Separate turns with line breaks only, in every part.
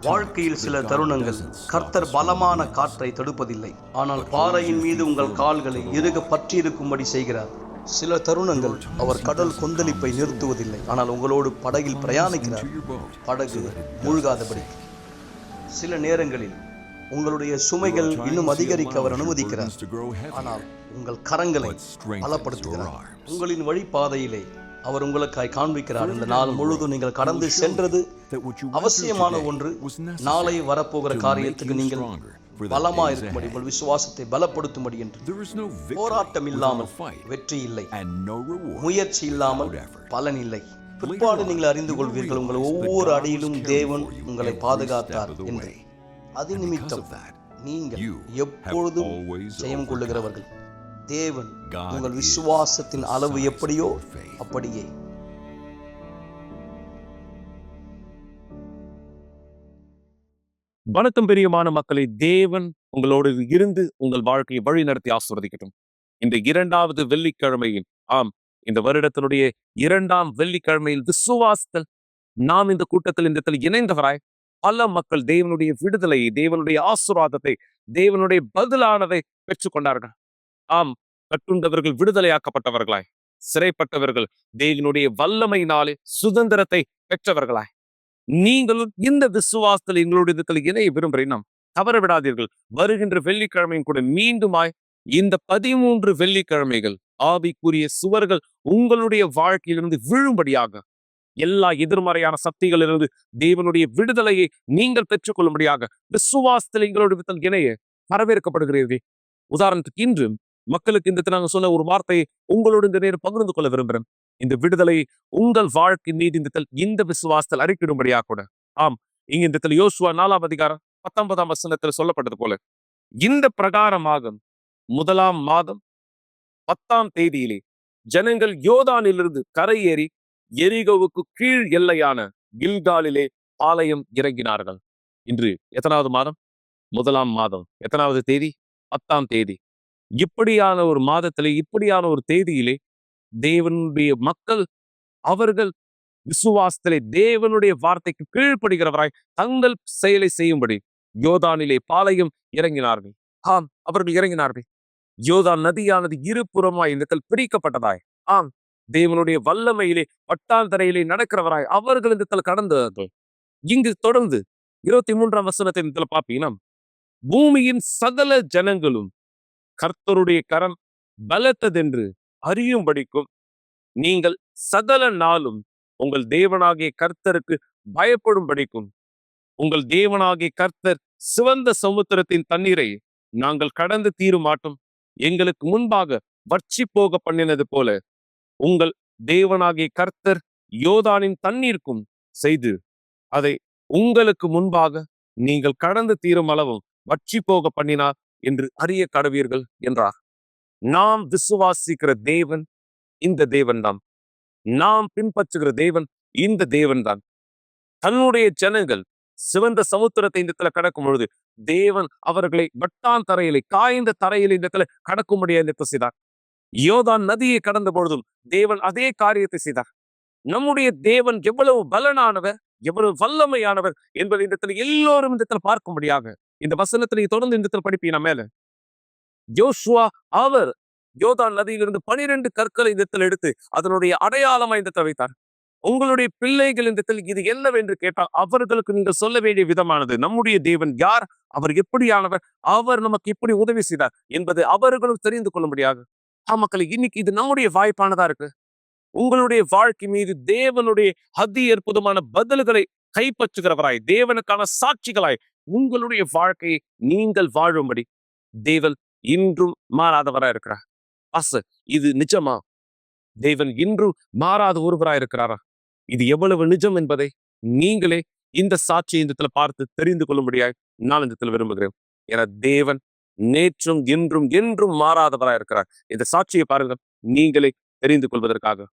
வாழ்க்கையில் சில தருணங்கள் கர்த்தர் பலமான காற்றை தடுப்பதில்லை, ஆனால் பாறையின் மீது உங்கள் கால்களை இறுக பற்றியிருக்கும்படி செய்கிறார். சில தருணங்கள் அவர் கடல் கொந்தளிப்பை நிறுத்துவதில்லை, ஆனால் உங்களோடு படகில் பிரயாணிக்கிறார், படகு மூழ்காதபடி. சில நேரங்களில் உங்களுடைய சுமைகள் இன்னும் அதிகரிக்க அவர் அனுமதிக்கிறார், ஆனால் உங்கள் கரங்களை பலப்படுத்துகிறார். உங்களின் வழிபாதையிலே அவர் உங்களுக்காய் காண்பிக்கிறார். இந்த நாள் முழுதும் நீங்கள் கடந்து சென்றது அவசியமான ஒன்று. நாளை வரப்போகிற காரியத்துக்கு நீங்கள் பலமாக இருக்கும்படி, உங்கள் விசுவாசத்தை பலப்படுத்தும்படி என்று. போராட்டம் இல்லாமல் வெற்றி இல்லை, முயற்சி இல்லாமல் பலன் இல்லை. பிற்பாடு நீங்கள் அறிந்து கொள்வீர்கள், உங்கள் ஒவ்வொரு அடியிலும் தேவன் உங்களை பாதுகாத்தார் என்று. அது நிமித்தம் நீங்கள் எப்பொழுதும் ஜெயம் கொள்ளுகிறவர்கள். தேவன் உங்கள் விசுவாசத்தின் அளவு எப்படியோ அப்படியே.
வணக்கம் பிரியமான மக்களை, தேவன் உங்களோடு இருந்து உங்கள் வாழ்க்கையை வழி நடத்தி ஆசீர்வதிக்கட்டும். இந்த இரண்டாவது வெள்ளிக்கிழமையின், இந்த வருடத்தினுடைய இரண்டாம் வெள்ளிக்கிழமையில் விசுவாசத்தில் நாம் இந்த கூட்டத்தில் இந்த இணைந்தவராய் பல மக்கள் தேவனுடைய விடுதலையை, தேவனுடைய ஆசீர்வாதத்தை, தேவனுடைய பதிலானதை பெற்றுக்கொண்டார்கள். கட்டுண்டவர்கள் விடுதலையாக்கப்பட்டவர்களாய், சிறைப்பட்டவர்கள் தேவனுடைய வல்லமையினாலே சுதந்திரத்தை பெற்றவர்களாய். நீங்களும் இந்த விசுவாசத்தில் எங்களுடைய இணைய விரும்புகிறேன். தவற விடாதீர்கள். வருகின்ற வெள்ளிக்கிழமையும் கூட மீண்டுமாய் இந்த 13 வெள்ளிக்கிழமைகள் ஆவிக்குரிய சுவர்கள் உங்களுடைய வாழ்க்கையிலிருந்து விழும்படியாக, எல்லா எதிர்மறையான சக்திகளிலிருந்து தேவனுடைய விடுதலையை நீங்கள் பெற்றுக்கொள்ளும்படியாக விசுவாசத்தில் எங்களுடைய இணைய வரவேற்கப்படுகிறீர்கள். உதாரணத்துக்கு இன்று மக்களுக்கு இந்த நாங்கள் சொன்ன ஒரு வார்த்தையை உங்களோடு இந்த நேரம் பகிர்ந்து கொள்ள விரும்புகிறேன். இந்த விடுதலையை உங்கள் வாழ்க்கை மீது இந்த விசுவாசத்தில் அறிக்கிடும்படியாக கூட. இங்க இந்த யோசுவா 4ஆம் அதிகாரம் 19ஆம் வசனத்தில் சொல்லப்பட்டது போல, இந்த பிரகாரமாக 1ஆம் மாதம் 10ஆம் தேதியிலே ஜனங்கள் யோர்தானிலிருந்து கரையேறி எரிகோவுக்கு கீழ் எல்லையான கில்காலிலே ஆலயம் இறங்கினார்கள். இன்று எத்தனாவது மாதம்? 1ஆம் மாதம். எத்தனாவது தேதி? 10ஆம் தேதி. இப்படியான ஒரு மாதத்திலே, இப்படியான ஒரு தேதியிலே தேவனுடைய மக்கள் அவர்கள் விசுவாசத்திலே தேவனுடைய வார்த்தைக்கு கீழ்ப்படுகிறவராய் தங்கள் செயலை செய்யும்படி யோர்தானிலே பாளையம் இறங்கினார்கள். அவர்கள் இறங்கினார்கள். யோர்தான் நதியானது இருபுறமாய் இந்த பிரிக்கப்பட்டதாய், தேவனுடைய வல்லமையிலே பட்டாந்தரையிலே நடக்கிறவராய் அவர்கள் இந்த கடந்தார்கள். இங்கு தொடர்ந்து 23ஆம் வசனத்தை பார்ப்பீங்கன்னா, பூமியின் சகல ஜனங்களும் கர்த்தருடைய கரம் பலத்ததென்று அறியும்படிக்கும் நீங்கள் சகல நாளும் உங்கள் தேவனாகிய கர்த்தருக்கு பயப்படும்படிக்கும், உங்கள் தேவனாகிய கர்த்தர் சிவந்த சமுத்திரத்தின் தண்ணீரை நாங்கள் கடந்து தீருமாட்டும் எங்களுக்கு முன்பாக வற்றி போக பண்ணினது போல உங்கள் தேவனாகிய கர்த்தர் யோர்தானின் தண்ணீருக்கும் செய்து அதை உங்களுக்கு முன்பாக நீங்கள் கடந்து தீரும் அளவும் வற்றி போக பண்ணினார் என்று அறிய கடவீர்கள் என்றார். நாம் விசுவாசிக்கிற தேவன் இந்த தேவன் தான். நாம் பின்பற்றுகிற தேவன் இந்த தேவன் தான். தன்னுடைய ஜனங்கள் சிவந்த சமுத்திரத்தை இந்த கடக்கும் பொழுது தேவன் அவர்களை வட்டான் தரையிலே, காய்ந்த தரையிலே இந்த கடக்கும்படியாக செய்தார். யோர்தான் நதியை கடந்த பொழுதும் தேவன் அதே காரியத்தை செய்தார். நம்முடைய தேவன் எவ்வளவு பலனானவர், எவ்வளவு வல்லமையானவர் என்பதை இந்த எல்லோரும் இந்த பார்க்கும்படியாக இந்த வசனத்திலே தொடர்ந்து இந்த படிப்பீன மேல யோசுவா அவர் யோர்தான் நதியிலிருந்து 12 கற்களை இந்த எடுத்து அதனுடைய அடையாளமா இந்த வைத்தார். உங்களுடைய பிள்ளைகள் இந்த இது என்னவென்று கேட்டால் அவர்களுக்கு நீங்கள் சொல்ல வேண்டிய விதமானது, நம்முடைய தேவன் யார், அவர் எப்படியானவர், அவர் நமக்கு எப்படி உதவி செய்தார் என்பது அவர்களும் தெரிந்து கொள்ளும்படியாக. மக்கள், இன்னைக்கு இது நம்முடைய வாய்ப்பானதா இருக்கு. உங்களுடைய வாழ்க்கை மீது தேவனுடைய அதி அற்புதமான பதில்களை கைப்பற்றுகிறவராய், தேவனுக்கான சாட்சிகளாய் உங்களுடைய வாழ்க்கையை நீங்கள் வாழும்படி தேவன் இன்றும் மாறாதவராய் இருக்கிறார். இது நிஜமா? தேவன் இன்றும் மாறாத ஒருவராய் இருக்கிறாரா? இது எவ்வளவு நிஜம் என்பதை நீங்களே இந்த சாட்சியை இந்த பார்த்து தெரிந்து கொள்ளும்படியாய் நான் இந்த விரும்புகிறேன். என தேவன் நேற்றும் இன்றும் என்றும் மாறாதவராய் இருக்கிறார். இந்த சாட்சியை பாருங்க, நீங்களே தெரிந்து கொள்வதற்காக.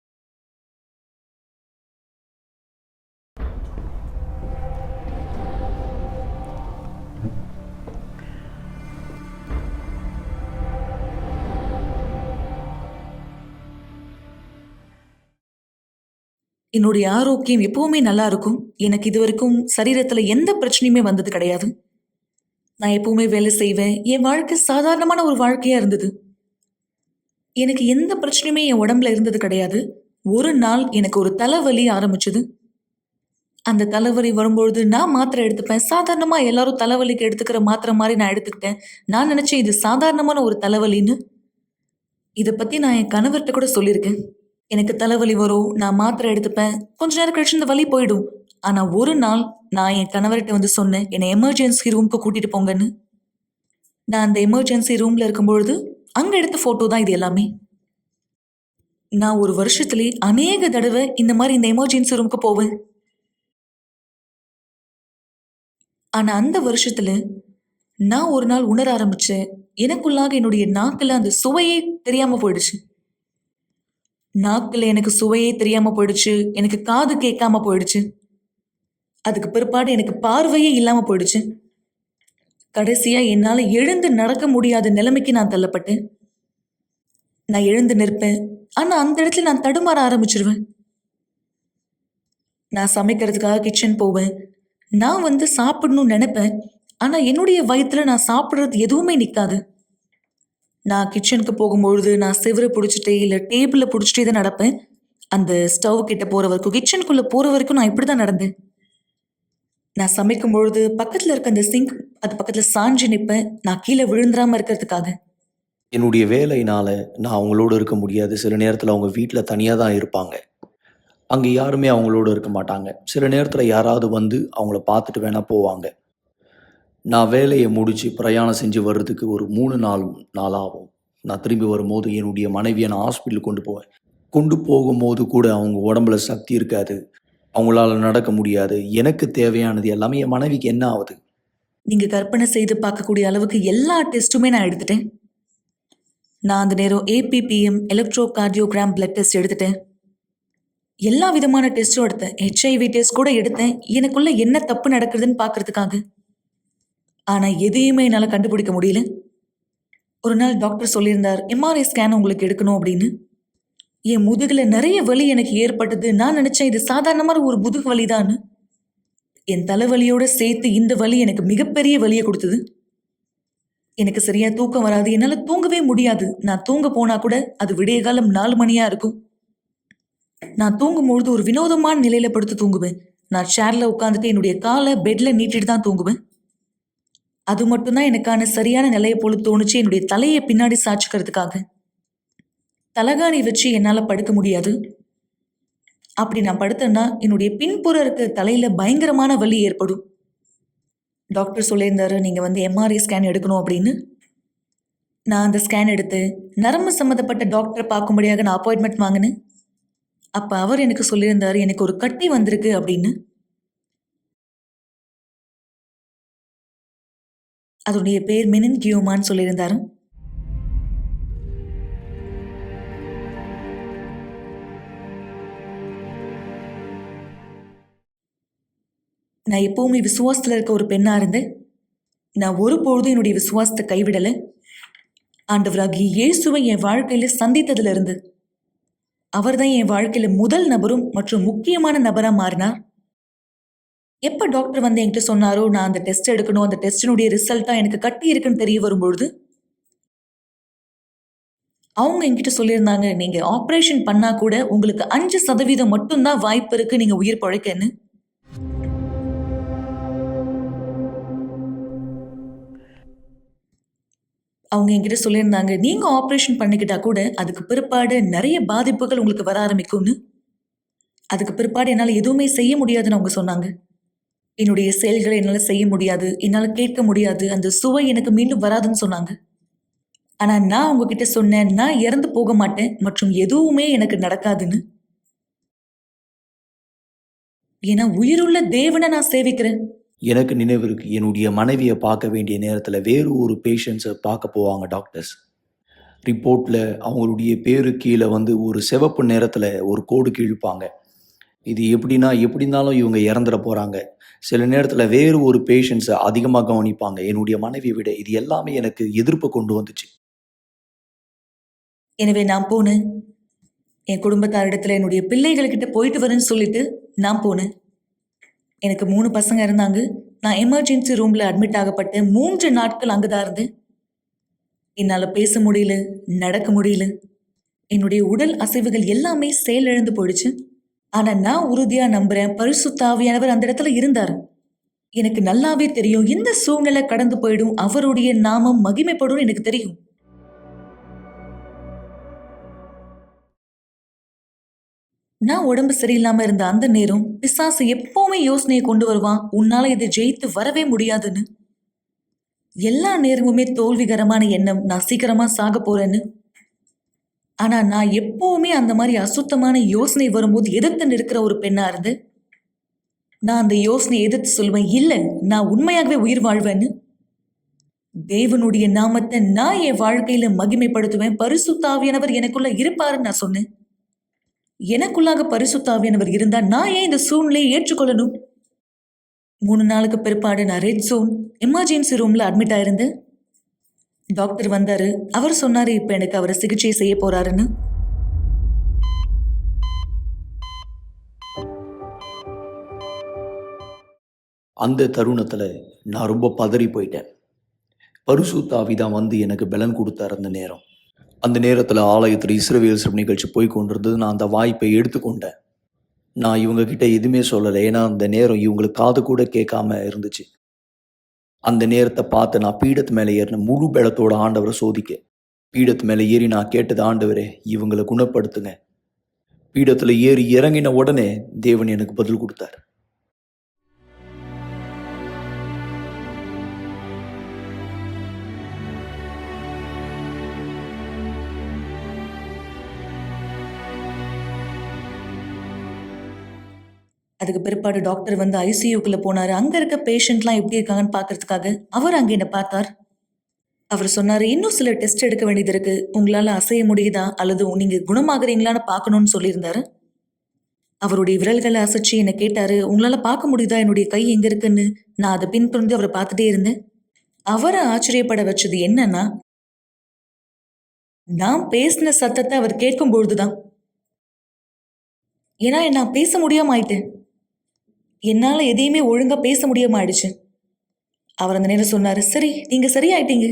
என்னுடைய ஆரோக்கியம் எப்பவுமே நல்லா இருக்கும். எனக்கு இது வரைக்கும் சரீரத்துல எந்த பிரச்சனையுமே வந்தது கிடையாது. நான் எப்பவுமே வேலை செய்வேன். என் வாழ்க்கை சாதாரணமான ஒரு வாழ்க்கையா இருந்தது. எனக்கு எந்த பிரச்சனையுமே என் உடம்புல இருந்தது கிடையாது. ஒரு நாள் எனக்கு ஒரு தலைவலி ஆரம்பிச்சது. அந்த தலைவலி வரும்பொழுது நான் மாத்திரை எடுத்துப்பேன். சாதாரணமா எல்லாரும் தலைவலிக்கு எடுத்துக்கிற மாத்திரை மாதிரி நான் எடுத்துக்கிட்டேன். நான் நினைச்சேன் இது சாதாரணமான ஒரு தலைவலின்னு. இத பத்தி நான் என் கணவர்ட்ட கூட சொல்லியிருக்கேன். எனக்கு தலைவலி வரும். நான் மாத்திரை எடுத்துப்பேன். கொஞ்ச நேரம் கழிச்சு இந்த வலி போயிடும். ஆனா ஒரு நாள் நான் என் கணவர்ட்ட வந்து சொன்னேன், என்னை எமர்ஜென்சி ரூமுக்கு கூட்டிட்டு போங்கன்னு. நான் அந்த எமர்ஜென்சி ரூம்ல இருக்கும்பொழுது அங்க எடுத்த போட்டோ தான் இது எல்லாமே. நான் ஒரு வருஷத்திலே அநேக தடவை இந்த மாதிரி இந்த எமர்ஜென்சி ரூமுக்கு போவேன். ஆனா அந்த வருஷத்துல நான் ஒரு நாள் உணர ஆரம்பிச்சேன். எனக்குள்ளாக என்னுடைய நாக்குல அந்த சுவையே தெரியாம போயிடுச்சு. நாக்குல எனக்கு சுவையே தெரியாம போயிடுச்சு. எனக்கு காது கேட்காம போயிடுச்சு. அதுக்கு பிற்பாடு எனக்கு பார்வையே இல்லாம போயிடுச்சு. கடைசியா என்னால எழுந்து நடக்க முடியாத நிலைமைக்கு நான் தள்ளப்பட்டேன். நான் எழுந்து நிற்பேன். ஆனா அந்த இடத்துல நான் தடுமாற ஆரம்பிச்சிருவேன். நான் சமைக்கிறதுக்காக கிச்சன் போவேன். நான் வந்து சாப்பிடணும்னு நினைப்பேன். ஆனா என்னுடைய வயித்துல நான் சாப்பிடுறது எதுவுமே நிக்காது. நான் கிச்சனுக்கு போகும்பொழுது நான் செவுரை பிடிச்சிட்டே இல்லை டேபிளை பிடிச்சிட்டே தான் நடப்பேன். அந்த ஸ்டவ் கிட்ட போற வரைக்கும் கிச்சனுக்குள்ள போற வரைக்கும் நான் இப்படிதான் நடந்தேன். நான் சமைக்கும் பொழுது பக்கத்துல இருக்க அந்த சிங்க் அது பக்கத்துல சாஞ்சு நிப்பேன். நான் கீழே விழுந்துராம இருக்கிறதுக்காக.
என்னுடைய வேலையினால நான் அவங்களோட இருக்க முடியாது. சில நேரத்தில் அவங்க வீட்டில் தனியாக தான் இருப்பாங்க. அங்கே யாருமே அவங்களோட இருக்க மாட்டாங்க. சில நேரத்தில் யாராவது வந்து அவங்கள பார்த்துட்டு வேணா போவாங்க. நான் வேலையை முடித்து பிரயாணம் செஞ்சு வர்றதுக்கு ஒரு 3-4 நாள் ஆகும். நான் திரும்பி வரும்போது என்னுடைய மனைவியை நான் ஹாஸ்பிட்டலுக்கு கொண்டு போவேன். கொண்டு போகும்போது கூட அவங்க உடம்புல சக்தி இருக்காது. அவங்களால நடக்க முடியாது. எனக்கு தேவையானது எல்லாமே என் மனைவிக்கு என்ன ஆகுது?
நீங்க கற்பனை செய்து பார்க்கக்கூடிய அளவுக்கு எல்லா டெஸ்ட்டுமே நான் எடுத்துட்டேன். நான் அந்த நேரம் ABPM electro cardiogram blood test எடுத்துட்டேன். எல்லா விதமான டெஸ்ட்டும் எடுத்தேன். ஹெச்ஐவி டெஸ்ட் கூட எடுத்தேன். எனக்குள்ள என்ன தப்பு நடக்குதுன்னு பார்க்கறதுக்காக. ஆனா எதையுமே என்னால கண்டுபிடிக்க முடியல. ஒரு நாள் டாக்டர் சொல்லியிருந்தார், எம்ஆர்ஐ ஸ்கேன் உங்களுக்கு எடுக்கணும் அப்படின்னு. என் முதுகுல நிறைய வலி எனக்கு ஏற்பட்டது. நான் நினைச்சேன் இது சாதாரணமான ஒரு முதுகு வலிதான்னு. என் தலைவலியோட சேர்த்து இந்த வலி எனக்கு மிகப்பெரிய வலியை கொடுத்தது. எனக்கு சரியா தூக்கம் வராது. என்னால தூங்கவே முடியாது. நான் தூங்க போனா கூட அது விடிய காலம் 4 மணியா இருக்கும். நான் தூங்கும்பொழுது ஒரு வினோதமான நிலையில படுத்து தூங்குவேன். நான் சேர்ல உட்காந்துட்டு என்னுடைய காலை பெட்ல நீட்டிட்டு தான் தூங்குவேன். அது மட்டும்தான் எனக்கான சரியான நிலையை போல தோணுச்சு. என்னுடைய தலையை பின்னாடி சாய்ச்சிக்கிறதுக்காக. தலகாணி வச்சு என்னால படுக்க முடியாது. அப்படி நான் படுத்தேன்னா என்னுடைய பின்புறம் இருக்க தலையில பயங்கரமான வலி ஏற்படும். டாக்டர் சொல்லியிருந்தாரு, நீங்க வந்து எம்ஆர்ஐ ஸ்கேன் எடுக்கணும் அப்படின்னு. நான் அந்த ஸ்கேன் எடுத்து நரம்பு சம்மந்தப்பட்ட டாக்டரை பார்க்கும்படியாக நான் அப்பாயின்மெண்ட் வாங்கினேன். அப்ப அவர் எனக்கு சொல்லியிருந்தாரு, எனக்கு ஒரு கட்டி வந்திருக்கு அப்படின்னு. அதோடைய பேர் மெனின்கியோமான்னு சொல்லியிருந்தாரு. நான் எப்பவுமே விசுவாசத்துல இருக்க ஒரு பெண்ணா இருந்தேன். நான் ஒருபொழுதும் என்னுடைய விசுவாசத்தை கைவிடல. ஆண்டவராகிய இயேசுவை என் வாழ்க்கையில சந்தித்ததுல இருந்து அவர்தான் என் வாழ்க்கையில முதல் நபரும் மற்றும் முக்கியமான நபரா மாறினார். எப்ப டாக்டர் வந்து என்கிட்ட சொன்னாரோ நான் அந்த டெஸ்ட் எடுக்கணும், அந்த டெஸ்டினுடைய ரிசல்ட்டா எனக்கு கட்டி இருக்குன்னு தெரிய வரும்பொழுது அவங்க என்கிட்ட சொல்லியிருந்தாங்க, நீங்க ஆப்ரேஷன் பண்ணா கூட உங்களுக்கு 5% மட்டும்தான் வாய்ப்பு இருக்கு நீங்க உயிர் பழைக்கன்னு. அவங்க என்கிட்ட சொல்லியிருந்தாங்க, நீங்க ஆப்ரேஷன் பண்ணிக்கிட்டா கூட அதுக்கு பிற்பாடு நிறைய பாதிப்புகள் உங்களுக்கு வர ஆரம்பிக்கும்னு. அதுக்கு பிற்பாடு என்னால் எதுவுமே செய்ய முடியாதுன்னு அவங்க சொன்னாங்க. என்னுடைய செயல்களை என்னால் செய்ய முடியாது, என்னால் கேட்க முடியாது, அந்த சுவை எனக்கு மீண்டும் வராதுன்னு சொன்னாங்க. ஆனா நான் உங்ககிட்ட சொன்னேன், நான் இறந்து போக மாட்டேன் மற்றும் எதுவுமே எனக்கு நடக்காதுன்னு. ஏன்னா உயிருள்ள தேவனை நான் சேவிக்கிறேன்.
எனக்கு நினைவு இருக்கு, என்னுடைய மனைவியை பார்க்க வேண்டிய நேரத்தில் வேறு ஒரு பேஷண்ட்ஸை பார்க்க போவாங்க டாக்டர்ஸ். ரிப்போர்ட்டில் அவங்களுடைய பேரு கீழே வந்து ஒரு சிவப்பு நேரத்தில் ஒரு கோடு கிழிப்பாங்க. இது எப்படின்னா எப்படி இருந்தாலும் இவங்க இறந்துட போகிறாங்க. சில நேரத்தில் வேறு ஒரு பேஷண்ட்ஸை அதிகமாக கவனிப்பாங்க என்னுடைய மனைவியை விட. இது எல்லாமே எனக்கு எதிர்ப்பை கொண்டு வந்துச்சு.
எனவே நான் போனேன். என் குடும்பத்தாரிடத்துல என்னுடைய பிள்ளைகள்கிட்ட போயிட்டு வரேன்னு சொல்லிட்டு நான் போனேன். எனக்கு 3 பசங்க இருந்தாங்க. நான் எமர்ஜென்சி ரூம்ல அட்மிட் ஆகப்பட்டு 3 நாட்கள் அங்கதான் இருந்தேன். என்னால பேச முடியல, நடக்க முடியல. என்னுடைய உடல் அசைவுகள் எல்லாமே செயலிழந்து போயிடுச்சு. ஆனா நான் உறுதியா நம்புறேன், பரிசுத்த ஆவியானவர் அந்த இடத்துல இருந்தாரு. எனக்கு நல்லாவே தெரியும், இந்த சூழ்நிலை கடந்து போயிடும், அவருடைய நாமம் மகிமைப்படும் எனக்கு தெரியும். நான் உடம்பு சரியில்லாம இருந்த அந்த நேரம் பிசாசு எப்பவுமே யோசனையை கொண்டு வருவான், உன்னால இதை ஜெயித்து வரவே முடியாதுன்னு. எல்லா நேரமுமே தோல்விகரமான எண்ணம், நான் சீக்கிரமா சாக போறேன்னு. ஆனா நான் எப்பவுமே அந்த மாதிரி அசுத்தமான யோசனை வரும்போது எதிர்த்து நிற்கிற ஒரு பெண்ணா இருந்து நான் அந்த யோசனையை எதிர்த்து சொல்லுவேன், இல்ல நான் உண்மையாகவே உயிர் வாழ்வேன்னு. தேவனுடைய நாமத்தை நான் என் வாழ்க்கையில மகிமைப்படுத்துவேன். பரிசுத்த ஆவியானவர் எனக்குள்ள இருப்பாருன்னு நான் சொன்னேன். எனக்குள்ளாக பரிசுத்த ஆவியானவர் இருந்தா நான் ஏன் இந்த சூழ்நிலையை ஏற்றுக்கொள்ளணும்? 3 நாளுக்கு பிற்பாடு நான் ரெட் ஜோன் எமர்ஜென்சி ரூம்ல அட்மிட் ஆயிருந்தேன். டாக்டர் வந்தாரு. அவர் சொன்னாரு, இப்ப எனக்கு அவரை சிகிச்சை செய்ய போறாருன்னு.
அந்த தருணத்துல நான் ரொம்ப பதறி போயிட்டேன். பரிசுத்த ஆவிதான் வந்து எனக்கு பலன் கொடுத்தார். அந்த நேரத்துல ஆலயத்துல இஸ்ரவேல் சிறப்பு நிகழ்ச்சி போய் கொண்டிருந்தது. நான் அந்த வாய்ப்பை எடுத்துக்கொண்டேன். நான் இவங்க கிட்ட எதுவுமே சொல்லலை, ஏன்னா அந்த நேரம் இவங்களுக்கு காது கூட கேட்காம இருந்துச்சு. அந்த நேரத்தை பார்த்து நான் பீடத்து மேலே ஏறின முழு பலத்தோட ஆண்டவரை சோதிக்க. பீடத்து மேலே ஏறி நான் கேட்டது, ஆண்டவரே இவங்களை குணப்படுத்துங்க. பீடத்துல ஏறி இறங்கின உடனே தேவன் எனக்கு பதில் கொடுத்தார்.
அதுக்கு பிற்பாடு டாக்டர் வந்து ஐசியூக்குள்ள போனாரு. அங்க இருக்க பேஷண்ட்லாம் எப்படி இருக்காங்கன்னு பாக்குறதுக்காக அவர் அங்க என்ன பார்த்தார். அவர் சொன்னாரு, இன்னும் சில டெஸ்ட் எடுக்க வேண்டியது இருக்கு, உங்களால அசைய முடியுதா அல்லது நீங்க குணமாகறீங்களான்னு பார்க்கணும்னு சொல்லியிருந்தாரு. அவருடைய விரல்களை அசைச்சு என்ன கேட்டாரு, உங்களால பார்க்க முடியுதா என்னுடைய கை எங்க இருக்குன்னு. நான் அதை பின்தொடர்ந்து அவரை பார்த்துட்டே இருந்தேன். அவரை ஆச்சரியப்பட வச்சது என்னன்னா, நான் பேசின சத்தத்தை அவர் கேட்கும் பொழுதுதான். ஏன்னா நான் பேச முடியாம ஆயிட்டேன். என்னால எதையுமே ஒழுங்கா பேச முடியாம ஆயிடுச்சு. அவர் அந்த நேரம் சொன்னாரு, சரி நீங்க சரியாயிட்டீங்க,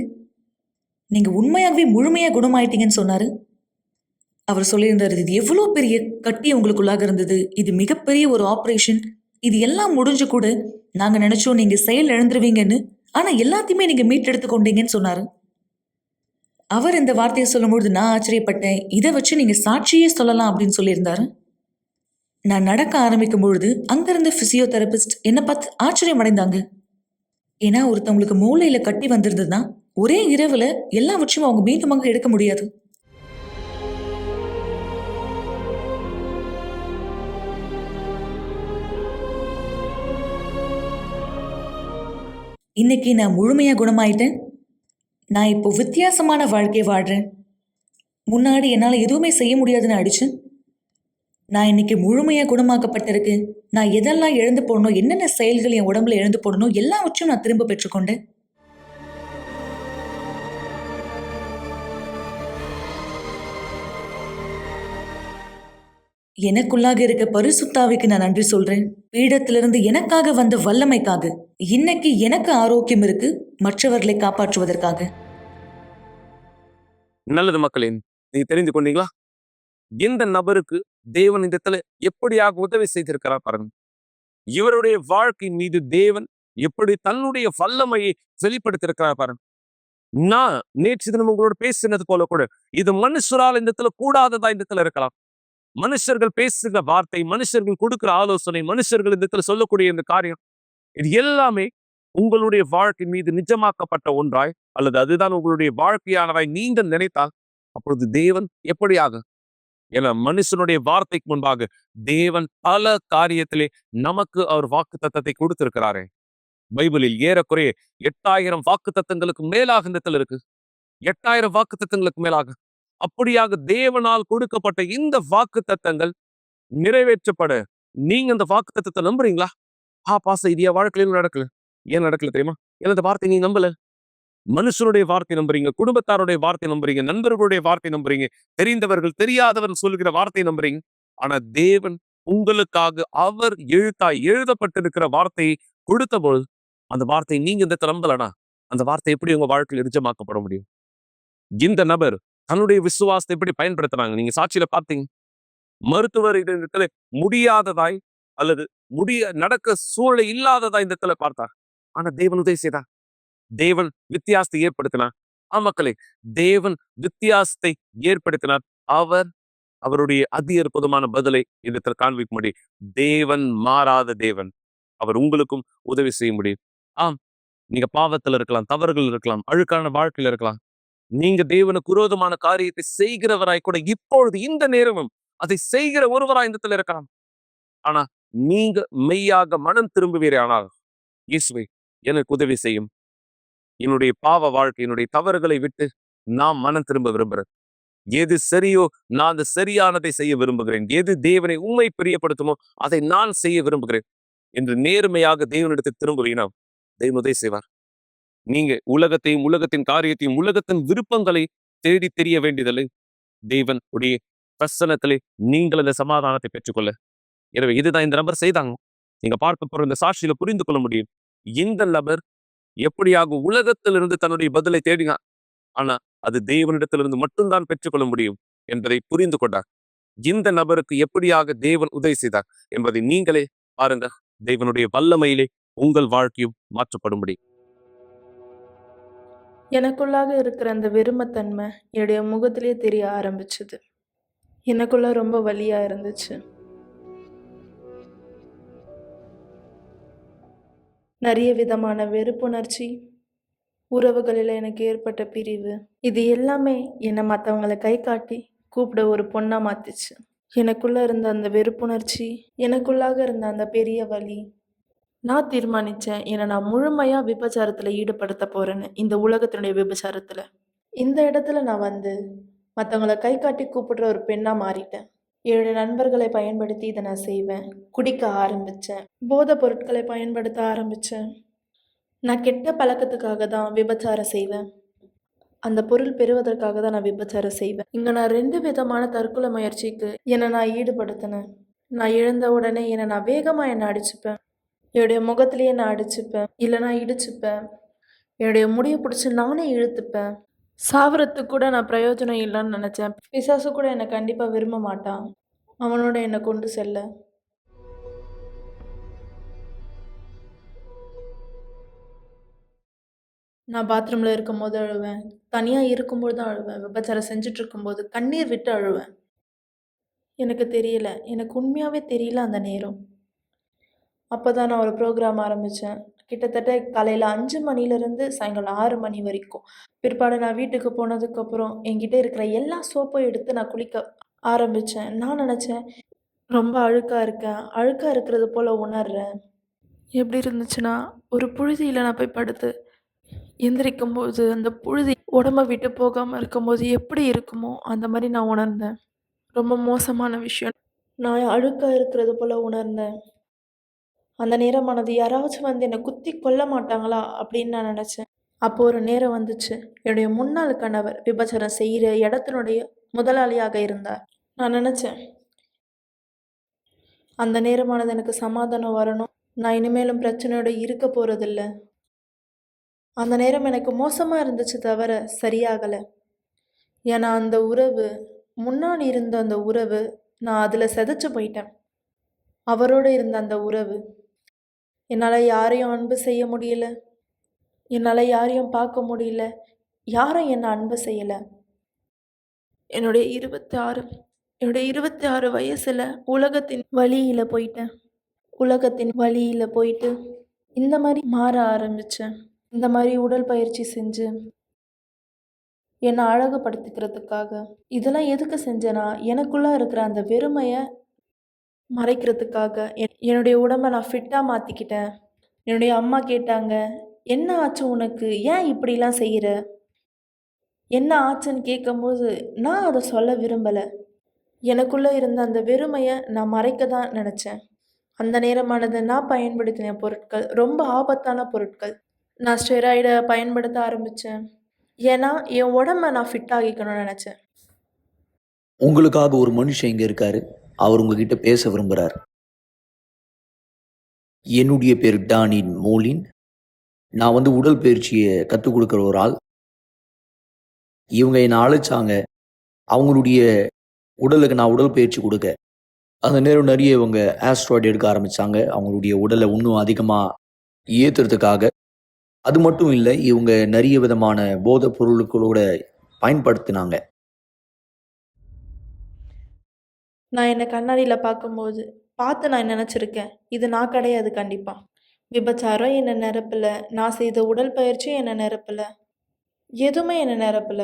நீங்க உண்மையாகவே முழுமையா குணமாயிட்டீங்கன்னு சொன்னாரு. அவர் சொல்லியிருந்தாரு, இது எவ்வளவு பெரிய கட்டி உங்களுக்குள்ளாக இருந்தது, இது மிகப்பெரிய ஒரு ஆபரேஷன், இது எல்லாம் முடிஞ்சு கூட நாங்க நினைச்சோம் நீங்க செயல் இழந்துருவீங்கன்னு, ஆனா எல்லாத்தையுமே நீங்க மீட்டெடுத்து கொண்டீங்கன்னு சொன்னாரு. அவர் இந்த வார்த்தையை சொல்லும்போது நான் ஆச்சரியப்பட்டேன். இதை வச்சு நீங்க சாட்சியே சொல்லலாம் அப்படின்னு சொல்லியிருந்தாரு. நான் நடக்க ஆரம்பிக்கும் பொழுது அங்கிருந்த பிசியோதெரபிஸ்ட் என்னை பார்த்து ஆச்சரியம் அடைந்தாங்க. ஏன்னா ஒருத்தவங்களுக்கு மூளையில கட்டி வந்திருந்ததுன்னா ஒரே இரவுல எல்லாவற்றையும் அவங்க மீண்டுமாக எடுக்க முடியாது. இன்னைக்கு நான் முழுமையா குணமாயிட்டேன். நான் இப்போ வித்தியாசமான வாழ்க்கை வாழ்றேன். முன்னாடி என்னால எதுவுமே செய்ய முடியாதுன்னு ஆயிடுச்சு. நான் இன்னைக்கு முழுமையா குணமாக்கப்பட்டிருக்கு. நான் எதெல்லாம் இழந்து போடணும், என்னென்ன செயல்கள் என் உடம்புல இழந்து போடணும், எல்லாவற்றையும் நான் திரும்ப பெற்றுக்கொண்டேன். எனக்குள்ளாக இருக்க பரிசுத்தாவிக்கு நான் நன்றி சொல்றேன். பீடத்திலிருந்து எனக்காக வந்த வல்லமைக்காக. இன்னைக்கு எனக்கு ஆரோக்கியம் இருக்கு, மற்றவர்களை காப்பாற்றுவதற்காக.
நல்லது மக்களே, நீங்க தெரிந்து கொண்டீங்களா? இந்த நபருக்கு தேவன் இந்த இடத்துல எப்படியாக உதவி செய்திருக்கிறார் பாருங்க. இவருடைய வாழ்க்கை மீது தேவன் எப்படி தன்னுடைய வல்லமையை வெளிப்படுத்தியிருக்கிறார் பாருங்க. நான் நேற்று தினம் உங்களோட பேசினது போல கூட இது மனுஷரால் இந்த இடத்துல கூடாததா இந்த இடத்துல இருக்கலாம். மனுஷர்கள் பேசுகிற வார்த்தை, மனுஷர்கள் கொடுக்கிற ஆலோசனை, மனுஷர்கள் இந்த இடத்துல சொல்லக்கூடிய இந்த காரியம், இது எல்லாமே உங்களுடைய வாழ்க்கை மீது நிஜமாக்கப்பட்ட ஒன்றாய் அல்லது அதுதான் உங்களுடைய வாழ்க்கையானதாய் நீங்கள் நினைத்தால் அப்பொழுது தேவன் எப்படியாக, ஏன்னா மனுஷனுடைய வார்த்தைக்கு முன்பாக தேவன் பல காரியத்திலே நமக்கு அவர் வாக்கு தத்தத்தை கொடுத்திருக்கிறாரே. பைபிளில் ஏறக்குறைய 8000 வாக்கு தத்தங்களுக்கு மேலாக இந்த இடத்துல இருக்கு. 8000 வாக்கு தத்தங்களுக்கு மேலாக. அப்படியாக தேவனால் கொடுக்கப்பட்ட இந்த வாக்கு தத்தங்கள் நிறைவேற்றப்பட நீங்க அந்த வாக்கு தத்தத்தை நம்புறீங்களா? பாச இது என் வாழ்க்கையிலும் நடக்கல. ஏன் நடக்கல தெரியுமா? ஏன்னா இந்த வார்த்தை நீ நம்பல. மனுஷனுடைய வார்த்தை நம்புறீங்க, குடும்பத்தாருடைய வார்த்தை நம்புறீங்க, நண்பர்களுடைய வார்த்தை நம்புறீங்க, தெரிந்தவர்கள் தெரியாதவர்கள் சொல்லுகிற வார்த்தை நம்புறீங்க. ஆனா தேவன் உங்களுக்காக அவர் எழுதப்பட்டிருக்கிற வார்த்தையை கொடுத்த பொழுது அந்த வார்த்தை நீங்க இந்த நம்பலனா அந்த வார்த்தை எப்படி உங்க வாழ்க்கையில் நிஜமாக்கப்பட முடியும்? இந்த நபர் தன்னுடைய விசுவாசத்தை எப்படி பயன்படுத்துறாங்க? நீங்க சாட்சியில பார்த்தீங்க. மருத்துவர் இடத்துல முடியாததாய் அல்லது நடக்க சூழலை இல்லாததாய் இந்த இடத்துல பார்த்தார். ஆனா தேவன் உதவி செய்தார். தேவன் வித்தியாசத்தை ஏற்படுத்தினார். மக்களே, தேவன் வித்தியாசத்தை ஏற்படுத்தினார். அவருடைய அதி அற்புதமான பதிலை இடத்துல காண்பிக்க முடியும். தேவன் மாறாத தேவன். அவர் உங்களுக்கும் உதவி செய்ய முடியும். நீங்க பாவத்துல இருக்கலாம், தவறுகள் இருக்கலாம், அழுக்கான வாழ்க்கையில இருக்கலாம். நீங்க தேவனுக்கு விரோதமான காரியத்தை செய்கிறவராய் கூட இப்பொழுது இந்த நேரமும் அதை செய்கிற ஒருவராய் இந்த இடத்துல இருக்கலாம். ஆனா நீங்க மெய்யாக மனம் திரும்புவீரே ஆனால், இயேசுவே எனக்கு உதவி செய்யும், என்னுடைய பாவ வாழ்க்கை, என்னுடைய தவறுகளை விட்டு நான் மனம் திரும்ப விரும்புகிறேன். எது சரியோ நான் அந்த சரியானதை செய்ய விரும்புகிறேன். எது தேவனை உண்மை பிரியப்படுத்துமோ அதை நான் செய்ய விரும்புகிறேன் என்று நேர்மையாக தேவனிடத்தில் திரும்புவீனா தேவன் உதவி செய்வார். நீங்க உலகத்தையும், உலகத்தின் காரியத்தையும், உலகத்தின் விருப்பங்களை தேடி தெரிய வேண்டியதில்லை. தேவன் உடைய பிரசன்னத்திலே நீங்கள் அந்த சமாதானத்தை பெற்றுக்கொள்ள. எனவே இதுதான் இந்த நபர் செய்தாங்க. நீங்க பார்க்க போற இந்த சாட்சியில புரிந்து கொள்ள முடியும். இந்த நபர் எப்படியாக உலகத்திலிருந்து தன்னுடைய பதிலை தேடினார். ஆனா அது தேவனிடத்திலிருந்து மட்டும்தான் பெற்றுக்கொள்ள முடியும் என்பதை புரிந்து கொண்டார். இந்த நபருக்கு எப்படியாக தேவன் உதவி செய்தார் என்பதை நீங்களே பாருங்க. தேவனுடைய வல்லமையிலே உங்கள் வாழ்க்கையும் மாற்றப்படும் முடியும்.
எனக்குள்ளாக இருக்கிற அந்த வெறுமத்தன்மை என்னுடைய முகத்திலே தெரிய ஆரம்பிச்சது. எனக்குள்ள ரொம்ப வலியா இருந்துச்சு. நிறைய விதமான வெறுப்புணர்ச்சி, உறவுகளில் எனக்கு ஏற்பட்ட பிரிவு, இது எல்லாமே என்னை மற்றவங்களை கை காட்டி கூப்பிட ஒரு பொண்ணா மாத்துச்சு. எனக்குள்ள இருந்த அந்த வெறுப்புணர்ச்சி, எனக்குள்ளாக இருந்த அந்த பெரிய வலி, நான் தீர்மானிச்சேன் என்னை நான் முழுமையா விபச்சாரத்துல ஈடுபடுத்த போறேன்னு. இந்த உலகத்தினுடைய விபச்சாரத்துல இந்த இடத்துல நான் மற்றவங்களை கை காட்டி கூப்பிடுற ஒரு பெண்ணா மாறிட்டேன். என்னுடைய நண்பர்களை பயன்படுத்தி இதை நான் செய்வேன். குடிக்க ஆரம்பிச்சேன், போதை பொருட்களை பயன்படுத்த ஆரம்பிச்சேன். நான் கெட்ட பழக்கத்துக்காக தான் விபச்சாரம் செய்வேன். அந்த பொருள் பெறுவதற்காக தான் நான் விபச்சாரம் செய்வேன். இங்க நான் 2 விதமான தற்கொலை முயற்சிக்கு என்னை நான் ஈடுபடுத்தினேன். நான் எழுந்த உடனே என்னை வேகமா அடிச்சுப்பேன். என்னுடைய முகத்திலேயே நான் அடிச்சுப்பேன், இல்லைனா இடிச்சுப்பேன். என்னுடைய முடியை பிடிச்சி நானே இழுத்துப்பேன். சாவறதுக்கு கூட நான் பிரயோஜனம் இல்லைன்னு நினச்சேன். பிசாசு கூட என்னை கண்டிப்பாக விரும்ப மாட்டான் அவனோட என்னை கொண்டு செல்ல. நான் பாத்ரூமில் இருக்கும்போது அழுவேன், தனியாக இருக்கும்போது தான் அழுவேன், விபச்சாரம் செஞ்சுட்டு இருக்கும்போது கண்ணீர் விட்டு அழுவேன். எனக்கு தெரியல, எனக்கு உண்மையாகவே தெரியல அந்த நேரம். அப்போ தான் நான் ஒரு ப்ரோக்ராம் ஆரம்பித்தேன். கிட்டத்தட்ட காலையில் 5 மணிலேருந்து சாயங்காலம் 6 மணி வரைக்கும். பிற்பாடு நான் வீட்டுக்கு போனதுக்கப்புறம் என்கிட்ட இருக்கிற எல்லா சோப்பையும் எடுத்து நான் குளிக்க ஆரம்பித்தேன். நான் நினச்சேன், ரொம்ப அழுக்காக இருக்கேன், அழுக்காக இருக்கிறது போல் உணர்றேன். எப்படி இருந்துச்சுன்னா, ஒரு புழுதியில் நான் போய் படுத்து எந்திரிக்கும்போது அந்த புழுதி உடம்ப விட்டு போகாமல் இருக்கும்போது எப்படி இருக்குமோ அந்த மாதிரி நான் உணர்ந்தேன். ரொம்ப மோசமான விஷயம். நான் அழுக்காக இருக்கிறது போல் உணர்ந்தேன். அந்த நேரமானது யாராச்சும் என்னை குத்தி கொல்ல மாட்டாங்களா அப்படின்னு நான் நினச்சேன். அப்போ ஒரு நேரம் வந்துச்சு. என்னுடைய முன்னாள் கணவர் விபச்சாரம் செய்கிற இடத்தினுடைய முதலாளியாக இருந்தார். நான் நினச்சேன், அந்த நேரமானது எனக்கு சமாதானம் வரணும், நான் இனிமேலும் பிரச்சனையோட இருக்க போகிறதில்ல. அந்த நேரம் எனக்கு மோசமாக இருந்துச்சு தவிர சரியாகலை. ஏன்னா அந்த உறவு, முன்னாடி இருந்த அந்த உறவு, நான் அதில் செதைச்சு போயிட்டேன். அவரோடு இருந்த அந்த உறவு, என்னால் யாரையும் அன்பு செய்ய முடியல, என்னால் யாரையும் பார்க்க முடியல, யாரும் என்னை அன்பு செய்யலை. என்னுடைய 26 வயசில் உலகத்தின் வழியில் போயிட்டு இந்த மாதிரி மாற ஆரம்பித்தேன். இந்த மாதிரி உடல் பயிற்சி செஞ்சு என்னை அழகுபடுத்திக்கிறதுக்காக. இதெல்லாம் எதுக்கு செஞ்சேன்னா, எனக்குள்ளே இருக்கிற அந்த வெறுமையை மறைக்கிறதுக்காக. என்னுடைய உடம்பை நான் ஃபிட்டாக மாற்றிக்கிட்டேன். என்னுடைய அம்மா கேட்டாங்க, என்ன ஆச்சு உனக்கு, ஏன் இப்படிலாம் செய்கிற, என்ன ஆச்சுன்னு கேட்கும்போது நான் அதை சொல்ல விரும்பலை. எனக்குள்ளே இருந்த அந்த வெறுமையை நான் மறைக்க தான் நினச்சேன். அந்த நேரமானது நான் பயன்படுத்தின பொருட்கள் ரொம்ப ஆபத்தான பொருட்கள். நான் ஸ்டெராய்டை பயன்படுத்த ஆரம்பித்தேன். ஏன்னா என் உடம்ப நான் ஃபிட் ஆகிக்கணும்னு நினச்சேன்.
உங்களுக்காக ஒரு மனுஷன் இங்க இருக்காரு. அவர் உங்ககிட்ட பேச விரும்புறார். என்னுடைய பேர் டானின் மோலின். நான் வந்து உடற்பயிற்சியை கற்றுக் கொடுக்குற ஒரு ஆள். இவங்க என்னை அழைச்சாங்க. அவங்களுடைய உடலுக்கு நான் உடற்பயிற்சி கொடுக்க. அந்த நேரம் நிறைய இவங்க ஆஸ்ட்ராய்டு எடுக்க ஆரம்பிச்சாங்க. அவங்களுடைய உடலை இன்னும் அதிகமாக ஏற்றுறதுக்காக. அது மட்டும் இல்லை, இவங்க நிறைய விதமான போதைப் பொருட்களோட பயன்படுத்தினாங்க.
நான் என்னை கண்ணாடியில் பார்த்து நான் நினச்சிருக்கேன், இது நான் கிடையாது கண்டிப்பாக. விபச்சாரம் என்னை நிரப்பல, நான் செய்த உடற்பயிற்சியும் என்னை நிரப்பல, எதுவுமே என்னை நிரப்பல.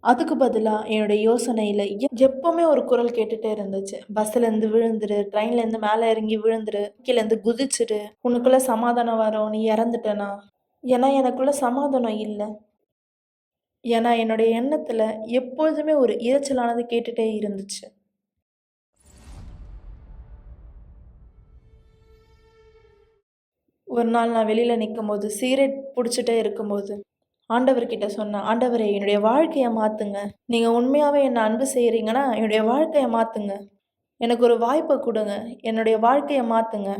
அதுக்கு பதிலாக என்னுடைய யோசனையில் எப்போவுமே ஒரு குரல் கேட்டுகிட்டே இருந்துச்சு. பஸ்ஸுலேருந்து விழுந்துரு, ட்ரெயின்லேருந்து மேலே இறங்கி விழுந்துரு, கீழேருந்து குதிச்சிடு, உனக்குள்ளே சமாதானம் வரும், நீ இறந்துட்டனா. ஏன்னா எனக்குள்ளே சமாதானம் இல்லை. ஏன்னா என்னுடைய எண்ணத்தில் எப்பொழுதுமே ஒரு இரைச்சலானது கேட்டுகிட்டே இருந்துச்சு. ஒரு நாள் நான் வெளியில் நிற்கும்போது, சிகரெட் பிடிச்சிட்டே இருக்கும்போது ஆண்டவர்கிட்ட சொன்னேன், ஆண்டவரே என்னுடைய வாழ்க்கையை மாற்றுங்க. நீங்கள் உண்மையாகவே என்னை அன்பு செய்கிறீங்கன்னா என்னுடைய வாழ்க்கையை மாற்றுங்க. எனக்கு ஒரு வாய்ப்பை கொடுங்க. என்னுடைய வாழ்க்கையை மாற்றுங்க.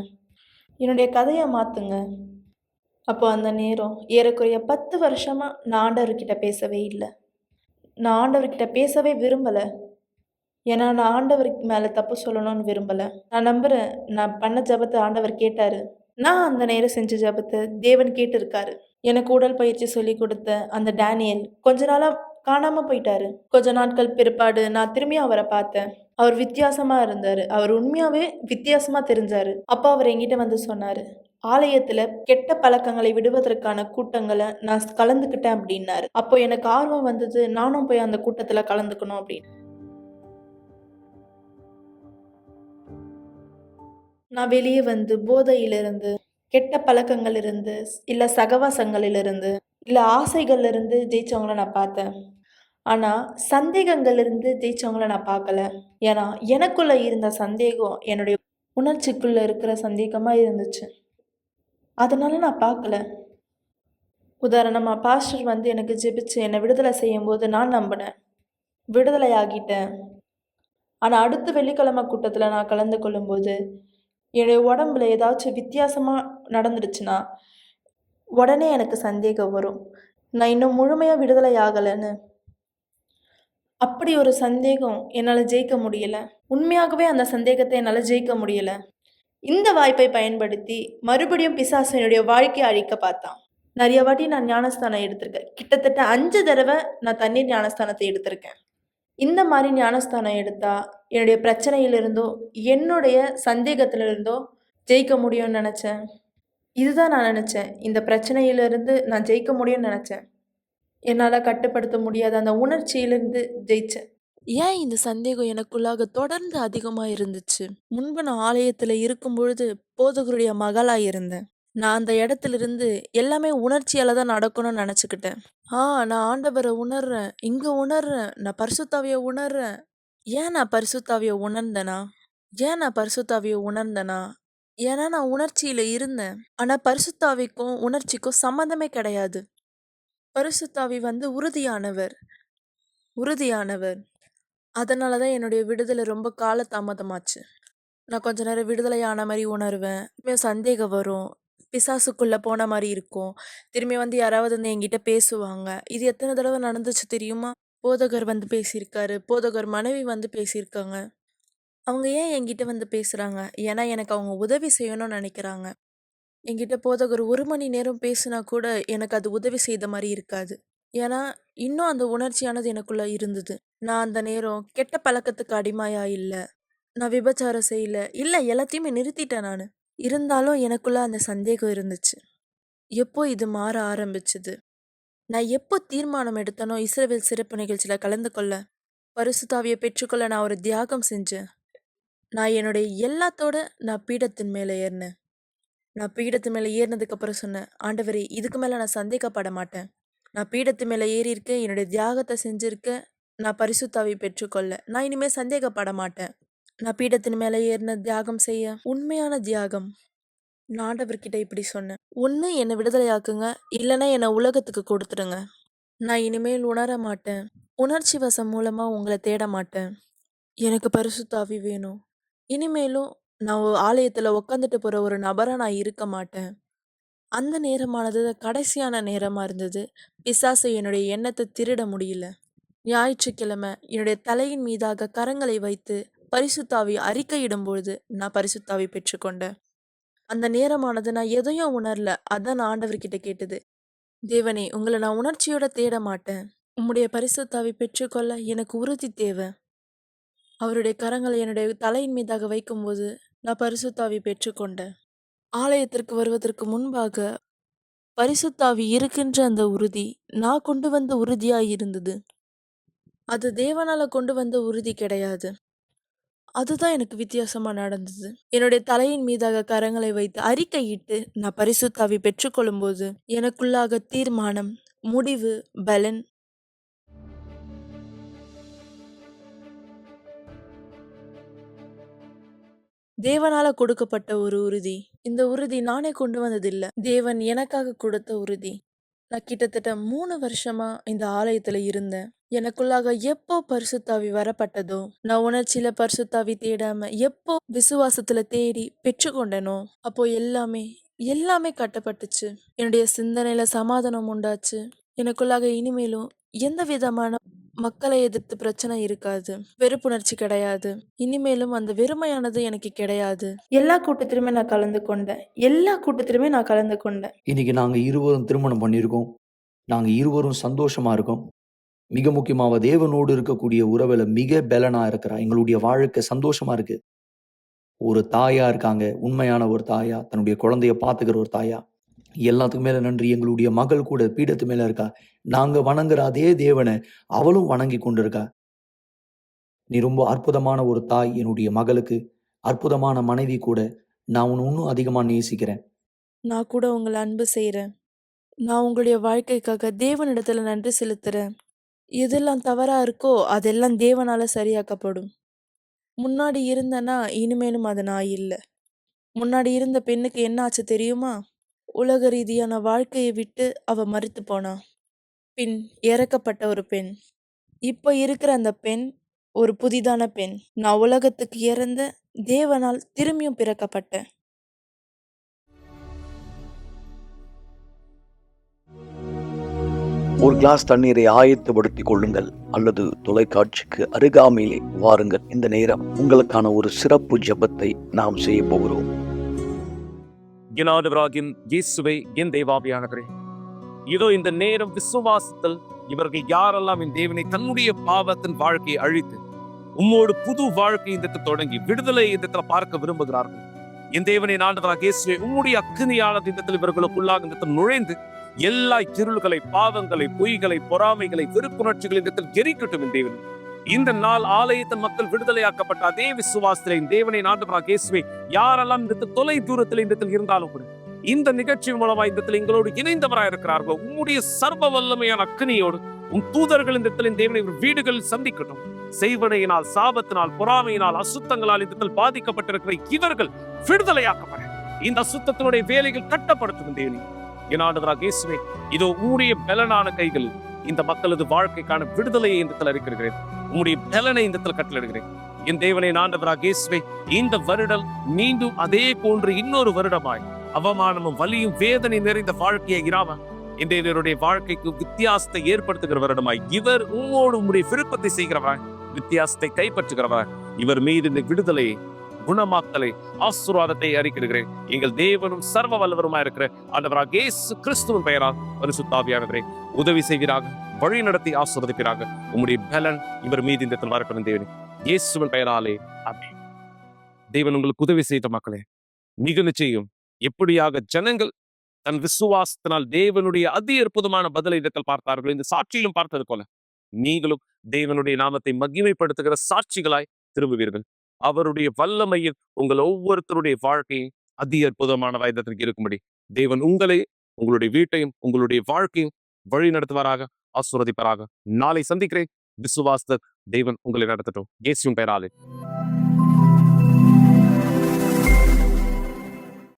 என்னுடைய கதையை மாற்றுங்க. அப்போ அந்த நேரம் ஏறக்குறைய 10 வருஷமாக நான் ஆண்டவர்கிட்ட பேசவே இல்லை. நான் ஆண்டவர்கிட்ட பேசவே விரும்பலை. ஏன்னா நான் ஆண்டவருக்கு மேலே தப்பு சொல்லணும்னு விரும்பலை. நான் நம்புகிறேன், நான் பண்ண ஜெபத்தை ஆண்டவர் கேட்டார். நான் அந்த நேரம் செஞ்ச ஜெபத்தை தேவன் கேட்டிருக்காரு. எனக்கு உடற்பயிற்சி சொல்லி கொடுத்த அந்த டேனியல் கொஞ்ச நாளாக காணாமல் போயிட்டாரு. கொஞ்ச நாட்கள் பிற்பாடு நான் திரும்பி அவரை பார்த்தேன். அவர் வித்தியாசமாக இருந்தார். அவர் உண்மையாகவே வித்தியாசமாக தெரிஞ்சார். அப்போ அவர் என்கிட்ட வந்து சொன்னார், ஆலயத்தில் கெட்ட பழக்கங்களை விடுவதற்கான கூட்டங்களை நான் கலந்துக்கிட்டேன் அப்படின்னாரு. அப்போ எனக்கு ஆர்வம் வந்தது, நானும் போய் அந்த கூட்டத்தில் கலந்துக்கணும் அப்படின்னு. நான் வெளியே வந்து போதையிலிருந்து, கெட்ட பழக்கங்களிலிருந்து, இல்லை சகவாசங்களிலிருந்து, இல்லை ஆசைகள்லேருந்து ஜெயிச்சவங்கள நான் பார்த்தேன். ஆனால் சந்தேகங்கள்லேருந்து ஜெயிச்சவங்கள நான் பார்க்கல. ஏன்னா எனக்குள்ளே இருந்த சந்தேகம் என்னுடைய உணர்ச்சிக்குள்ளே இருக்கிற சந்தேகமாக இருந்துச்சு. அதனால் நான் பார்க்கல. உதாரணமாக பாஸ்டர் வந்து எனக்கு ஜெபிச்சு என்னை விடுதலை செய்யும்போது நான் நம்பினேன், விடுதலை ஆகிட்டேன். ஆனால் அடுத்த வெள்ளிக்கிழமை கூட்டத்தில் நான் கலந்து கொள்ளும்போது என்னுடைய உடம்புல ஏதாச்சும் வித்தியாசமாக நடந்துடுச்சுன்னா உடனே எனக்கு சந்தேகம் வரும், நான் இன்னும் முழுமையாக விடுதலை ஆகலைன்னு. அப்படி ஒரு சந்தேகம் என்னால் ஜெயிக்க முடியலை. உண்மையாகவே அந்த சந்தேகத்தை என்னால் ஜெயிக்க முடியலை. இந்த வாய்ப்பை பயன்படுத்தி மறுபடியும் பிசாசு என்னுடைய வாழ்க்கையை அழிக்க பார்த்தான். நிறைய வாட்டி நான் ஞானஸ்தானம் எடுத்திருக்கேன். கிட்டத்தட்ட 5 தடவை நான் தண்ணீர் ஞானஸ்தானத்தை எடுத்திருக்கேன். இந்த மாதிரி ஞானஸ்தானம் எடுத்தால் என்னுடைய பிரச்சனையிலிருந்தோ என்னுடைய சந்தேகத்திலிருந்தோ ஜெயிக்க முடியும்னு நினச்சேன். இதுதான் நான் நினச்சேன். இந்த பிரச்சனையிலிருந்து நான் ஜெயிக்க முடியும்னு நினச்சேன். என்னால் கட்டுப்படுத்த முடியாத அந்த உணர்ச்சியிலிருந்து ஜெயித்தேன். ஏன் இந்த சந்தேகம் எனக்குள்ளாக தொடர்ந்து அதிகமாக இருந்துச்சு? முன்பு நான் ஆலயத்தில் இருக்கும் பொழுது போதகருடைய மகளாக இருந்தேன். நான் அந்த இடத்துலேருந்து எல்லாமே உணர்ச்சியால் தான் நடக்கணும்னு நினச்சிக்கிட்டேன். நான் ஆண்டவரை உணர்றேன், இங்கே உணர்றேன், நான் பரிசுத்தாவியை உணர்றேன். ஏன் நான் பரிசுத்தாவியை உணர்ந்தேனா? ஏன்னா நான் உணர்ச்சியில் இருந்தேன். ஆனால் பரிசுத்தாவிக்கும் உணர்ச்சிக்கும் சம்மந்தமே கிடையாது. பரிசுத்தாவி வந்து உறுதியானவர். அதனால தான் என்னுடைய விடுதலை ரொம்ப காலதாமதமாச்சு. நான் கொஞ்ச நேரம் விடுதலை ஆன மாதிரி உணர்வேன். சந்தேகம் வரும். பிசாசுக்குள்ளே போன மாதிரி இருக்கும். திரும்பி வந்து யாராவது வந்து என்கிட்ட பேசுவாங்க. இது எத்தனை தடவை நடந்துச்சு தெரியுமா? போதகர் வந்து பேசியிருக்காரு, போதகர் மனைவி வந்து பேசியிருக்காங்க. அவங்க ஏன் என்கிட்ட வந்து பேசுகிறாங்க? ஏன்னா எனக்கு அவங்க உதவி செய்யணும்னு நினைக்கிறாங்க. என்கிட்ட போதகர் 1 மணி நேரம் பேசுனா கூட எனக்கு அது உதவி செய்த மாதிரி இருக்காது. ஏன்னா இன்னும் அந்த உணர்ச்சியானது எனக்குள்ளே இருந்தது. நான் அந்த நேரம் கெட்ட பழக்கத்துக்கு அடிமையா இல்லை, நான் விபச்சாரம் செய்யல, இல்லை, எல்லாத்தையுமே நிறுத்திட்டேன் நான். இருந்தாலும் எனக்குள்ள அந்த சந்தேகம் இருந்துச்சு. எப்போ இது மாற ஆரம்பிச்சுது? நான் எப்போ தீர்மானம் எடுத்தனோ இஸ்ரவேல் சிறப்பு நிகழ்ச்சியில் கலந்து கொள்ள, பரிசுத்தாவியை பெற்றுக்கொள்ள நான் ஒரு தியாகம் செஞ்சேன். நான் என்னுடைய எல்லாத்தோட நான் பீடத்தின் மேலே ஏறினேன். நான் பீடத்து மேலே ஏறினதுக்கப்புறம் சொன்னேன், ஆண்டவரே இதுக்கு மேலே நான் சந்தேகப்பட மாட்டேன். நான் பீடத்து மேலே ஏறியிருக்கேன், என்னுடைய தியாகத்தை செஞ்சுருக்கேன். நான் பரிசுத்தாவியை பெற்றுக்கொள்ள நான் இனிமேல் சந்தேகப்பட மாட்டேன். நான் பீடத்தின் மேலே ஏறின தியாகம் செய்ய உண்மையான தியாகம். நான் ஆண்டவர்கிட்ட இப்படி சொன்னேன், ஒன்று என்னை விடுதலையாக்குங்க, இல்லைன்னா என்னை உலகத்துக்கு கொடுத்துடுங்க. நான் இனிமேல் உணர மாட்டேன், உணர்ச்சி வசம் மூலமாக உங்களை தேட மாட்டேன். எனக்கு பரிசுத்த ஆவி வேணும். இனிமேலும் நான் ஆலயத்தில் உக்காந்துட்டு போகிற ஒரு நபராக நான் இருக்க மாட்டேன். அந்த நேரமானது கடைசியான நேரமாக இருந்தது. பிசாசு என்னுடைய எண்ணத்தை திருட முடியல. ஞாயிற்றுக்கிழமை என்னுடைய தலையின் மீதாக கரங்களை வைத்து பரிசுத்தாவி அறிக்கையிடும்பொழுது நான் பரிசுத்தாவி பெற்றுக்கொண்டேன். அந்த நேரமானது நான் எதையும் உணரல. அதான் நான் ஆண்டவர்கிட்ட கேட்டது, தேவனே, உங்களை நான் உணர்ச்சியோட தேட மாட்டேன். உம்முடைய பரிசுத்தாவி பெற்றுக்கொள்ள எனக்கு உறுதி தேவை. அவருடைய கரங்களை என்னுடைய தலையின் மீதாக வைக்கும்போது நான் பரிசுத்தாவி பெற்றுக்கொண்டேன். ஆலயத்திற்கு வருவதற்கு முன்பாக பரிசுத்தாவி இருக்கின்ற அந்த உறுதி நான் கொண்டு வந்த உறுதியாய் இருந்தது. அது தேவனால கொண்டு வந்த உறுதி கிடையாது. அதுதான் எனக்கு வித்தியாசமா நடந்தது. என்னுடைய தலையின் மீதாக கரங்களை வைத்து அறிக்கையிட்டு நான் பரிசுத்தாவி பெற்றுக்கொள்ளும்போது எனக்குள்ளாக தீர்மானம், முடிவு, பலன், தேவனால கொடுக்கப்பட்ட ஒரு உறுதி. இந்த உறுதி நானே கொண்டு வந்ததில்ல. தேவன் எனக்காக கொடுத்த உறுதி. நான் கிட்டத்தட்ட 3 வருஷமா இந்த ஆலயத்துல இருந்தேன். எனக்குள்ளாக எப்போ பரிசுத்தாவி வரப்பட்டதோ, நான் உணர்ச்சியில பரிசுத்தாவி தேடாம எப்போ விசுவாசத்துல தேடி பெற்றுக்கொண்டேனோ, அப்போ எல்லாமே கட்டப்பட்டுச்சு. என்னுடைய சிந்தனையில சமாதானம் உண்டாச்சு. எனக்குள்ளாக இனிமேலும் எந்த விதமான மக்களை எதிர்த்து பிரச்சனை இருக்காது. வெறுப்புணர்ச்சி கிடையாது. இனிமேலும் அந்த வெறுமையானது எனக்கு கிடையாது. எல்லா கூட்டத்திலுமே நான் கலந்து கொண்டேன்.
இன்னைக்கு நாங்கள் இருவரும் திருமணம் பண்ணியிருக்கோம். நாங்கள் இருவரும் சந்தோஷமா இருக்கோம். மிக முக்கியமாக தேவனோடு இருக்கக்கூடிய உறவில் மிக பலனா இருக்கிறா. எங்களுடைய வாழ்க்கை சந்தோஷமா இருக்கு. ஒரு தாயா இருக்காங்க, உண்மையான ஒரு தாயா, தன்னுடைய குழந்தைய பார்த்துக்கிற ஒரு தாயா. எல்லாத்துக்கும் மேல நன்றி, எங்களுடைய மகள் கூட பீடத்து மேல இருக்கா. நாங்க வணங்குற அதே தேவனை அவளும் வணங்கி கொண்டு இருக்கா. நீ ரொம்ப அற்புதமான ஒரு தாய் என்னுடைய மகளுக்கு, அற்புதமான மனைவி கூட. நான் உன்னை இன்னும் அதிகமா நேசிக்கிறேன்.
நான் கூட உங்களை அன்பு செய்கிறேன். நான் உங்களுடைய வாழ்க்கைக்காக தேவனிடத்துல நன்றி செலுத்துறேன். எதெல்லாம் தவறா இருக்கோ அதெல்லாம் தேவனால சரியாக்கப்படும். முன்னாடி இருந்தேன்னா இனிமேலும் அது நான் இல்லை. முன்னாடி இருந்த பெண்ணுக்கு என்ன ஆச்சு தெரியுமா? உலக ரீதியான வாழ்க்கையை விட்டு அவ மரித்து போனா. பின் இறக்கப்பட்ட ஒரு பெண். இப்போ இருக்கிற அந்த பெண் ஒரு புதிதான பெண். நான் உலகத்துக்கு இறந்த தேவனால் திரும்பியும் பிறக்கப்பட்டேன்.
ஒரு கிளாஸ் தண்ணீரை ஆயத்தப்படுத்திக் கொள்ளுங்கள் அல்லது தொலைக்காட்சிக்கு அருகாமையிலே வாருங்கள். இந்த நேரம் உங்களுக்கான ஒரு சிறப்பு ஜெபத்தை நாம் செய்ய போகிறோம்.
என் ஆண்டவராகிய இயேசுவே, என் தேவாவியானவரே, இதோ இந்த நேரம் விசுவாசத்தில் இவர்கள் யாரெல்லாம் என் தேவனை தன்னுடைய பாவத்தின் வாழ்க்கையை அழித்து உம்மோடு புது வாழ்க்கை இந்த தொடங்கி விடுதலை இந்த பார்க்க விரும்புகிறார்கள். என் தேவனை ஆண்டவராகிய இயேசுவே, உம்முடைய அக்கினியானது இந்த இவர்களுக்குள்ளாக இந்த நுழைந்து எல்லா இருள்களை, பாவங்களை, பொய்களை, பொறாமைகளை, வெறுப்புணர்ச்சிகளை இந்த எரிக்கட்டும். என் தேவன், இந்த நாள் ஆலயத்தின் மக்கள் விடுதலையாக்கப்பட்ட அதே விசுவாசத்திலே தேவனை ஆண்டவராகிய இயேசுவே, யாரெல்லாம் இந்த தொலை தூரத்தில் இந்த இருந்தாலும் கூட இந்த நிகழ்ச்சி மூலமா இந்த எங்களோடு இணைந்தவராக இருக்கிறார்களோ, உம்முடைய சர்வ வல்லமையான அக்கினியோடு உன் தூதர்கள் இந்த தேவனை வீடுகளில் சந்திக்கட்டும். செய்வனையினால், சாபத்தினால், பொறாமையினால், அசுத்தங்களால் இந்த பாதிக்கப்பட்டிருக்கிற இவர்கள் விடுதலையாக்கப்பட இந்த அசுத்தத்தினுடைய வேலைகள் கட்டப்படுத்தும். தேவனே, என் ஆண்டவராகிய இயேசுவே, இதோ உம்முடைய பலனான கைகளில் இந்த மக்களது வாழ்க்கைக்கான விடுதலையை இந்த அறிக்கிறேன். உம்முடைய பலனை இந்த கட்டளிடுகிறேன். என் தேவனை ஆண்டவராகிய இயேசுவே, இந்த வருடம் மீண்டும் அதே போன்று இன்னொரு வருடமாய் அவமானமும் வலியும் வேதனை நிறைந்த வாழ்க்கையை இராம இந்த இவருடைய வாழ்க்கைக்கு வித்தியாசத்தை ஏற்படுத்துகிற வருடமாய் இவர் உம்மோடு உம்முடைய விருப்பத்தை செய்கிறவராய் வித்தியாசத்தை கைப்பற்றுகிறவராய் இவர் மீது இந்த விடுதலையை, குணமாக்கலை, ஆசீர்வாதத்தை அறிக்கிறேன். எங்கள் தேவனும் சர்வ வல்லவருமாய் இருக்கிற ஆண்டவராகிய இயேசு கிறிஸ்துவின் பெயரால் பரிசுத்த ஆவியானவரே உதவி செய்வீராக, வழி நடத்தி ஆசீர்வதிப்பீராக. உம்முடைய பலன் இவர் மீது இந்த வரப்படும் தேவனே, இயேசுவின் பெயராலே ஆமென். தேவன் உங்களுக்கு உதவி செய்த மக்களே, மிக நிச்சயம் எப்படியாக ஜனங்கள் தன் விசுவாசத்தினால் தேவனுடைய அதி அற்புதமான பதிலை இடத்தில் பார்த்தார்கள், இந்த சாட்சியிலும் பார்த்தது போல நீங்களும் தேவனுடைய நாமத்தை மகிமைப்படுத்துகிற சாட்சிகளாய் திரும்புவீர்கள். அவருடைய வல்லமையில் உங்கள் ஒவ்வொருத்தருடைய வாழ்க்கையும் அதி அற்புதமான வாய்தத்திற்கு இருக்கும்படி தேவன் உங்களை, உங்களுடைய வீட்டையும், உங்களுடைய வாழ்க்கையும் வழி நடத்துவாராக, ஆசீர்வதிப்பாராக. நாளை சந்திக்கிறேன். விசுவாச தேவன் உங்களை நடத்தட்டும். இயேசுவின் பெயராலே.